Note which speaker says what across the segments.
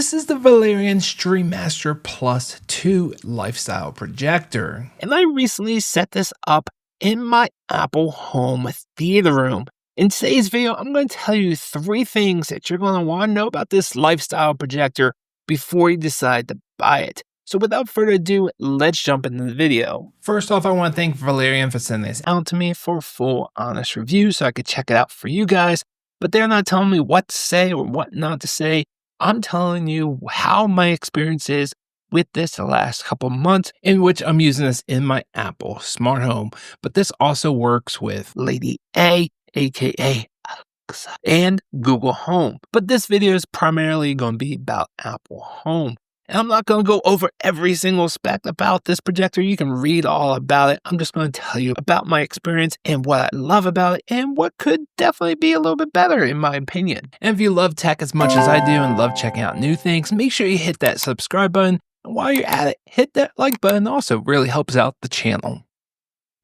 Speaker 1: This is the Valerion StreamMaster Plus 2 lifestyle projector.
Speaker 2: And I recently set this up in my Apple home theater room. In today's video, I'm going to tell you 3 things that you're going to want to know about this lifestyle projector before you decide to buy it. So without further ado, let's jump into the video.
Speaker 1: First off, I want to thank Valerion for sending this
Speaker 2: Out to me for a full, honest review so I could check it out for you guys. But they're not telling me what to say or what not to say. I'm telling you how my experience is with this the last couple months, in which I'm using this in my Apple smart home. But this also works with Lady A, aka Alexa, and Google Home. But this video is primarily going to be about Apple Home. And I'm not going to go over every single spec about this projector. You can read all about it. I'm just going to tell you about my experience and what I love about it and what could definitely be a little bit better in my opinion.
Speaker 1: And if you love tech as much as I do and love checking out new things, make sure you hit that subscribe button. And while you're at it, hit that like button. Also really helps out the channel.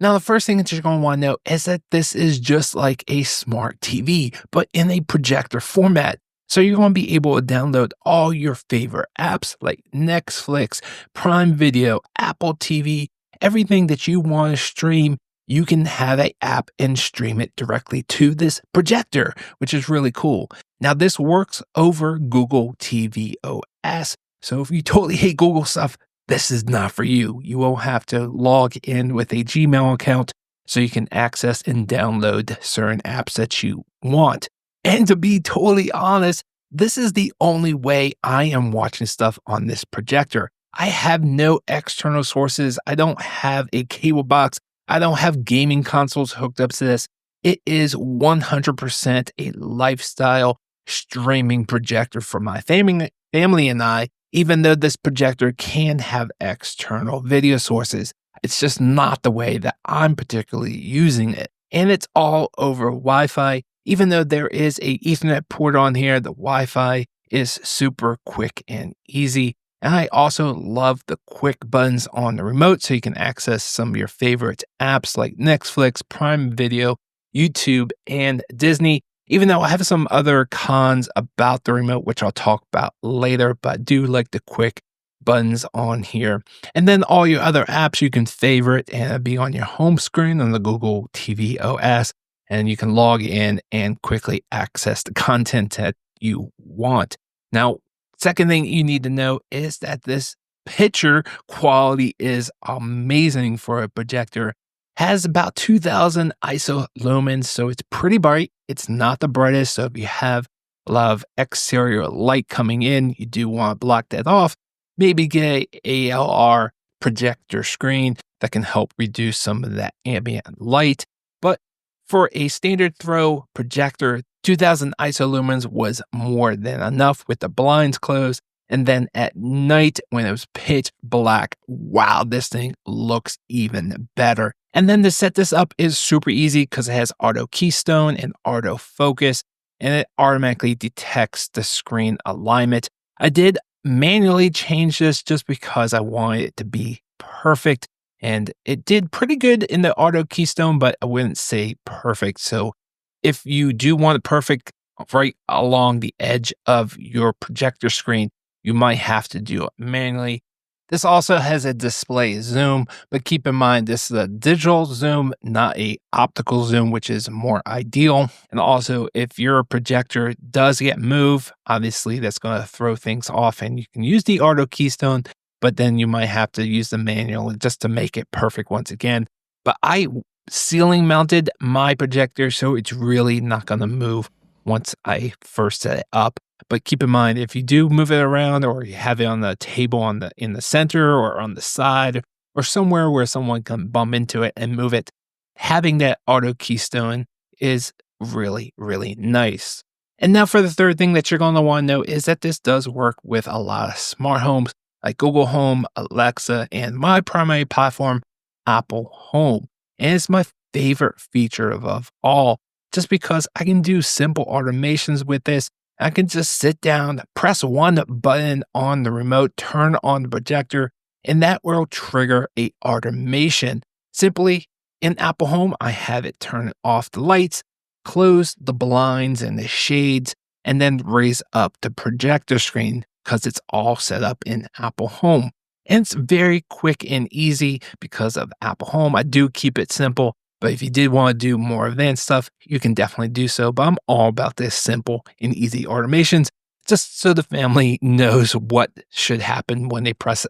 Speaker 1: Now, the first thing that you're going to want to know is that this is just like a smart TV, but in a projector format. So you're going to be able to download all your favorite apps like Netflix, Prime Video, Apple TV, everything that you want to stream. You can have an app and stream it directly to this projector, which is really cool. Now, this works over Google TV OS. So if you totally hate Google stuff, this is not for you. You will have to log in with a Gmail account so you can access and download certain apps that you want. And to be totally honest, this is the only way I am watching stuff on this projector. I have no external sources. I don't have a cable box. I don't have gaming consoles hooked up to this. It is 100% a lifestyle streaming projector for my family and I, even though this projector can have external video sources. It's just not the way that I'm particularly using it. And it's all over Wi-Fi. Even though there is a Ethernet port on here, the Wi-Fi is super quick and easy. And I also love the quick buttons on the remote so you can access some of your favorite apps like Netflix, Prime Video, YouTube, and Disney. Even though I have some other cons about the remote, which I'll talk about later, but I do like the quick buttons on here. And then all your other apps you can favorite and it'll be on your home screen on the Google TV OS. And you can log in and quickly access the content that you want. Now, second thing you need to know is that this picture quality is amazing for a projector. Has about 2000 ISO lumens, so it's pretty bright. It's not the brightest, so if you have a lot of exterior light coming in, you do want to block that off. Maybe get a ALR projector screen that can help reduce some of that ambient light. But for a standard throw projector, 2000 ISO lumens was more than enough with the blinds closed. And then at night, when it was pitch black, wow, this thing looks even better. And then to set this up is super easy because it has auto keystone and auto focus, and it automatically detects the screen alignment. I did manually change this just because I wanted it to be perfect. And it did pretty good in the auto keystone, but I wouldn't say perfect. So if you do want it perfect right along the edge of your projector screen, you might have to do it manually. This also has a display zoom, but keep in mind this is a digital zoom, not a optical zoom, which is more ideal. And also if your projector does get moved, obviously that's going to throw things off and you can use the auto keystone, but then you might have to use the manual just to make it perfect once again. But I ceiling mounted my projector, so it's really not going to move once I first set it up. But keep in mind, if you do move it around or you have it on the table in the center or on the side or somewhere where someone can bump into it and move it, having that auto keystone is really, really nice. And now for the third thing that you're going to want to know is that this does work with a lot of smart homes like Google Home, Alexa, and my primary platform, Apple Home. And it's my favorite feature of all, just because I can do simple automations with this. I can just sit down, press one button on the remote, turn on the projector, and that will trigger a automation. Simply in Apple Home, I have it turn off the lights, close the blinds and the shades, and then raise up the projector screen. because it's all set up in Apple Home. And it's very quick and easy because of Apple Home. I do keep it simple, but if you did want to do more advanced stuff, you can definitely do so. But I'm all about this simple and easy automations, just so the family knows what should happen when they press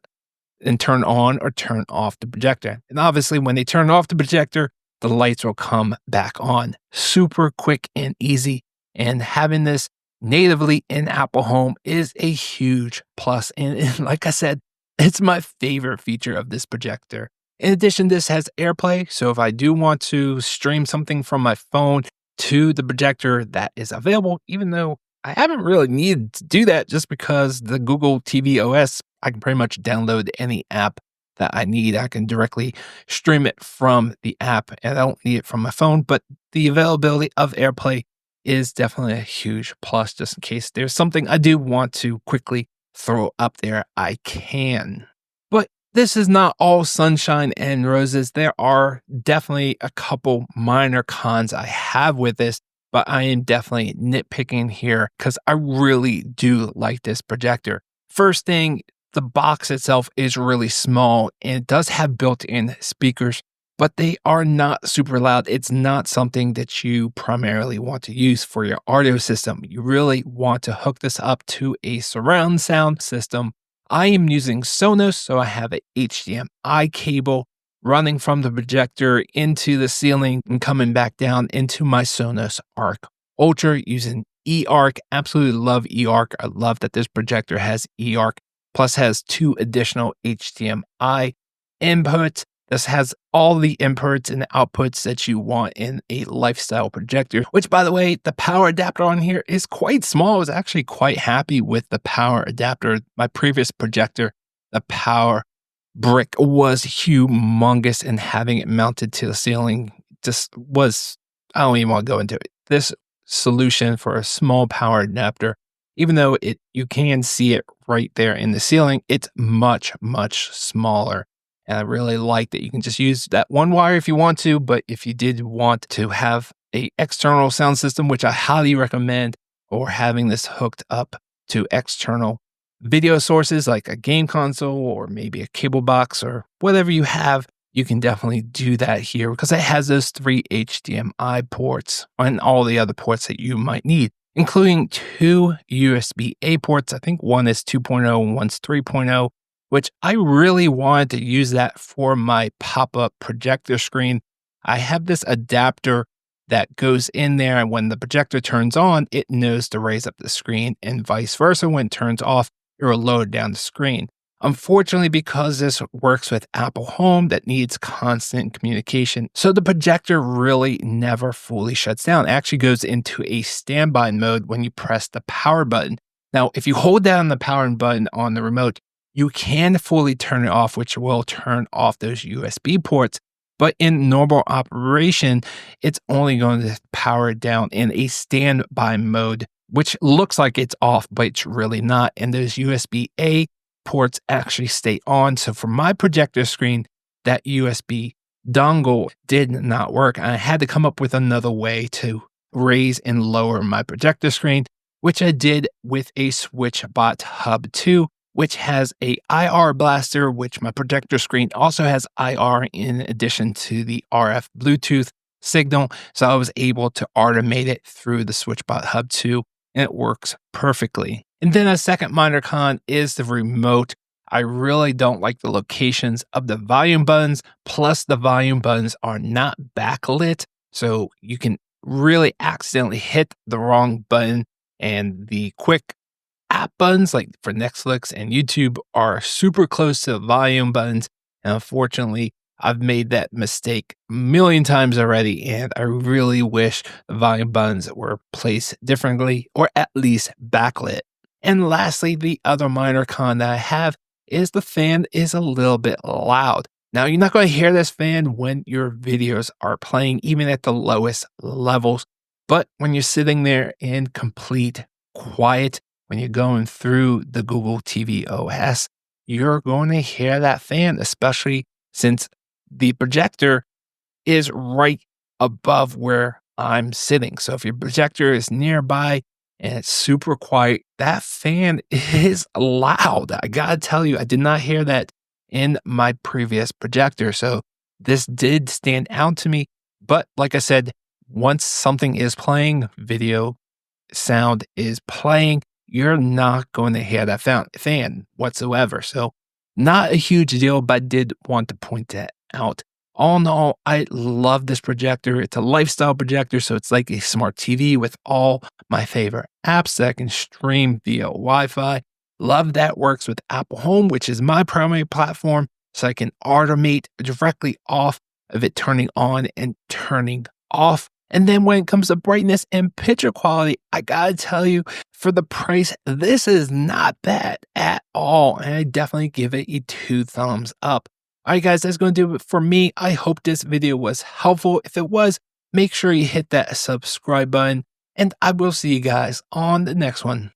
Speaker 1: and turn on or turn off the projector. And obviously, when they turn off the projector, the lights will come back on. Super quick and easy. And having this natively in Apple Home is a huge plus. And like I said, it's my favorite feature of this projector. In addition, this has AirPlay. So if I do want to stream something from my phone to the projector, that is available, even though I haven't really needed to do that just because the Google TV OS, I can pretty much download any app that I need. I can directly stream it from the app and I don't need it from my phone. But the availability of AirPlay is definitely a huge plus just in case there's something I do want to quickly throw up there, I can. But this is not all sunshine and roses. There are definitely a couple minor cons I have with this, but I am definitely nitpicking here because I really do like this projector. First thing, the box itself is really small and it does have built-in speakers, but they are not super loud. It's not something that you primarily want to use for your audio system. You really want to hook this up to a surround sound system. I am using Sonos, so I have an HDMI cable running from the projector into the ceiling and coming back down into my Sonos Arc Ultra using eARC. Absolutely love eARC. I love that this projector has eARC, plus has 2 additional HDMI inputs. This has all the inputs and outputs that you want in a lifestyle projector, which, by the way, the power adapter on here is quite small. I was actually quite happy with the power adapter. My previous projector, the power brick, was humongous, and having it mounted to the ceiling just was, I don't even want to go into it. This solution for a small power adapter, even though you can see it right there in the ceiling, it's much, much smaller. And I really like that you can just use that one wire if you want to, but if you did want to have a external sound system, which I highly recommend, or having this hooked up to external video sources like a game console or maybe a cable box or whatever you have, you can definitely do that here because it has those 3 HDMI ports and all the other ports that you might need, including 2 USB-A ports. I think one is 2.0 and one's 3.0. Which I really wanted to use that for my pop-up projector screen. I have this adapter that goes in there, and when the projector turns on, it knows to raise up the screen, and vice versa. When it turns off, it will lower down the screen. Unfortunately, because this works with Apple Home that needs constant communication, so the projector really never fully shuts down. It actually goes into a standby mode when you press the power button. Now, if you hold down the power button on the remote, you can fully turn it off, which will turn off those USB ports. But in normal operation, it's only going to power it down in a standby mode, which looks like it's off, but it's really not. And those USB-A ports actually stay on. So for my projector screen, that USB dongle did not work. I had to come up with another way to raise and lower my projector screen, which I did with a SwitchBot Hub 2. Which has a IR blaster, which my projector screen also has IR in addition to the RF Bluetooth signal. So I was able to automate it through the SwitchBot Hub 2, and it works perfectly. And then a second minor con is the remote. I really don't like the locations of the volume buttons, plus the volume buttons are not backlit. So you can really accidentally hit the wrong button, and the quick app buttons like for Netflix and YouTube are super close to the volume buttons. And unfortunately, I've made that mistake a million times already. And I really wish the volume buttons were placed differently or at least backlit. And lastly, the other minor con that I have is the fan is a little bit loud. Now, you're not going to hear this fan when your videos are playing, even at the lowest levels. But when you're sitting there in complete quiet, when you're going through the Google TV OS, you're going to hear that fan, especially since the projector is right above where I'm sitting. So if your projector is nearby and it's super quiet. That fan is loud. I gotta tell you, I did not hear that in my previous projector. So this did stand out to me. But like I said, once something is playing, video sound is playing, you're not going to hear that fan whatsoever. So not a huge deal, but I did want to point that out. All in all, I love this projector. It's a lifestyle projector, so it's like a smart TV with all my favorite apps that can stream via Wi-Fi. Love that works with Apple Home, which is my primary platform, so I can automate directly off of it turning on and turning off. And then when it comes to brightness and picture quality, I gotta tell you, for the price, this is not bad at all. And I definitely give it a 2 thumbs up. All right, guys, that's going to do it for me. I hope this video was helpful. If it was, make sure you hit that subscribe button, and I will see you guys on the next one.